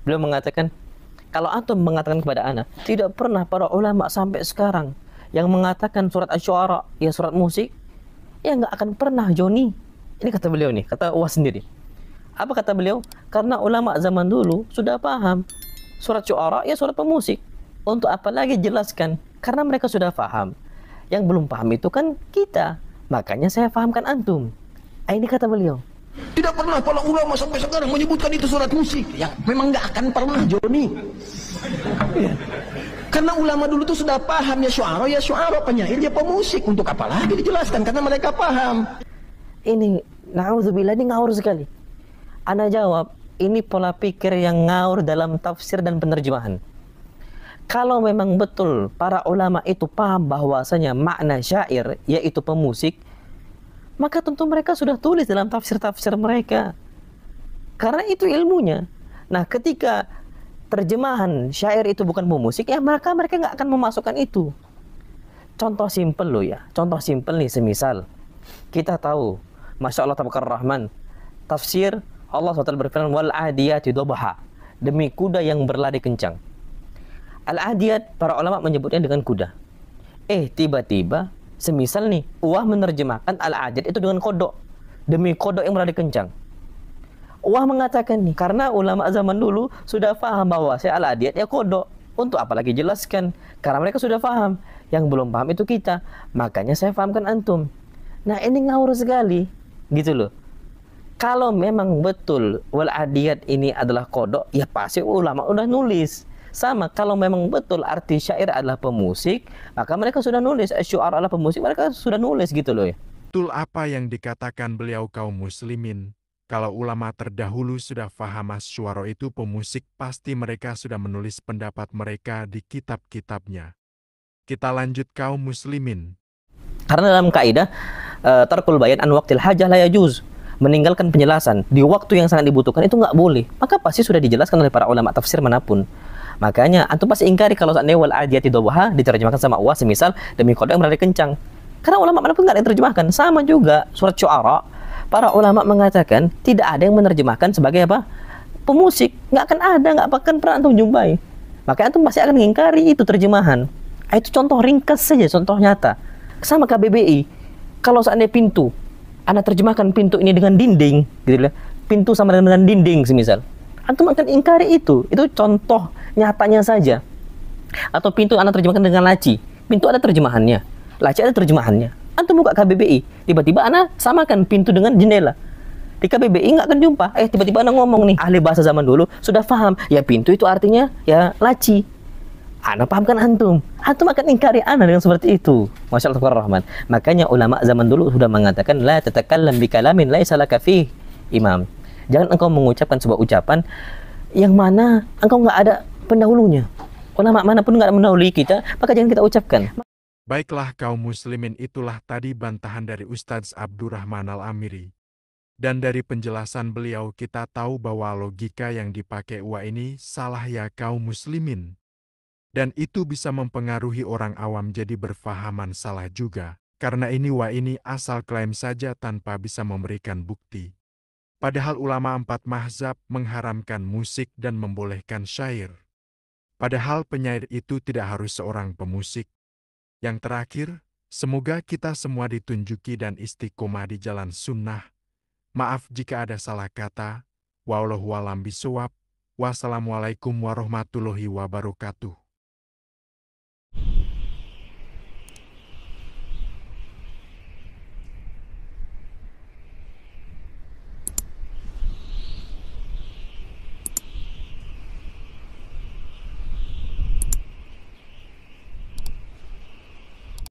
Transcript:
Beliau mengatakan, kalau antum mengatakan kepada ana, tidak pernah para ulama sampai sekarang yang mengatakan surat Asy-Syu'ara ya surat musik, ya nggak akan pernah Joni. Ini kata beliau nih, kata Uwas sendiri. Apa kata beliau? Karena ulama zaman dulu sudah paham surat Syu'ara ya surat pemusik. Untuk apa lagi jelaskan? Karena mereka sudah paham. Yang belum paham itu kan kita. Makanya saya pahamkan antum. Ini kata beliau. Tidak pernah para ulama sampai sekarang menyebutkan itu surat musik. Ya, memang nggak akan pernah, Joni. Ya. Karena ulama dulu tuh sudah paham ya syu'ara, penyair ya pemusik. Untuk apa lagi dijelaskan? Karena mereka paham. Ini, na'udzubillah, ini ngawur sekali. Ana jawab, ini pola pikir yang ngawur dalam tafsir dan penerjemahan. Kalau memang betul para ulama itu paham bahwasanya makna syair yaitu pemusik, maka tentu mereka sudah tulis dalam tafsir-tafsir mereka. Karena itu ilmunya. Nah, ketika terjemahan syair itu bukan pemusik, ya mereka nggak akan memasukkan itu. Contoh simpel loh ya. Contoh simpel nih, semisal kita tahu, Masya Allah Tabarakallah Rahman, tafsir Allah SWT berfirman, wal adiyati dhabha, demi kuda yang berlari kencang. Al-adiyat, para ulama menyebutnya dengan kuda. Tiba-tiba, semisal nih, Uwah menerjemahkan al-adiyat itu dengan kodok, demi kodok yang berlari kencang. Uwah mengatakan nih, karena ulama zaman dulu sudah paham bahwa al-adiyat ya kodok. Untuk apalagi jelaskan, karena mereka sudah paham. Yang belum paham itu kita. Makanya saya pahamkan antum. Nah, ini ngawur sekali, gitu loh. Kalau memang betul wal adiyat ini adalah kodok, ya pasti ulama udah nulis. Sama, kalau memang betul arti syair adalah pemusik, maka mereka sudah nulis. Syu'ara adalah pemusik, mereka sudah nulis gitu loh ya. Betul apa yang dikatakan beliau kaum muslimin. Kalau ulama terdahulu sudah faham Asy-Syu'ara itu pemusik, pasti mereka sudah menulis pendapat mereka di kitab-kitabnya. Kita lanjut kaum muslimin. Karena dalam kaidah tarkul bayan an waqtil hajah la yajuz, meninggalkan penjelasan di waktu yang sangat dibutuhkan itu nggak boleh. Maka pasti sudah dijelaskan oleh para ulama tafsir manapun. Makanya antum pasti ingkari kalau seandainya wal adiyati dhabha diterjemahkan sama Uwas semisal demi kodok yang berlari kencang. Karena ulama manapun nggak ada yang terjemahkan. Sama juga surat Syu'ara, para ulama mengatakan tidak ada yang menerjemahkan sebagai apa? Pemusik. Nggak akan ada, nggak akan pernah antum jumpai. Makanya antum pasti akan mengingkari itu terjemahan. Itu contoh ringkas saja, contoh nyata. Sama KBBI. Kalau seandainya pintu, Anda terjemahkan pintu ini dengan dinding, gitu ya. Pintu sama dengan dinding semisal. Antum akan ingkari itu. Itu contoh nyatanya saja. Atau pintu Anda terjemahkan dengan laci. Pintu ada terjemahannya. Laci ada terjemahannya. Antum buka KBBI, tiba-tiba Anda samakan pintu dengan jendela. Di KBBI nggak akan jumpa. Tiba-tiba Anda ngomong nih, ahli bahasa zaman dulu sudah paham. Ya pintu itu artinya ya laci. Ana pahamkan antum. Antum akan ingkari ana dengan seperti itu. Masya Allah Rahman. Makanya ulama zaman dulu sudah mengatakan la tatakallam bi kalamin laisa laka fih imam. Jangan engkau mengucapkan sebuah ucapan yang mana engkau nggak ada pendahulunya. Ulama manapun nggak mendahului kita, maka jangan kita ucapkan. Baiklah kaum muslimin, itulah tadi bantahan dari Ustadz Abdurrahman Al-Amiri. Dan dari penjelasan beliau kita tahu bahwa logika yang dipakai Uwa ini salah ya kaum muslimin. Dan itu bisa mempengaruhi orang awam jadi berfahaman salah juga. Karena ini Uwa ini asal klaim saja tanpa bisa memberikan bukti. Padahal ulama 4 mazhab mengharamkan musik dan membolehkan syair. Padahal penyair itu tidak harus seorang pemusik. Yang terakhir, semoga kita semua ditunjuki dan istiqomah di jalan sunnah. Maaf jika ada salah kata. Wallahu a'lam bishawab. Wassalamualaikum warahmatullahi wabarakatuh.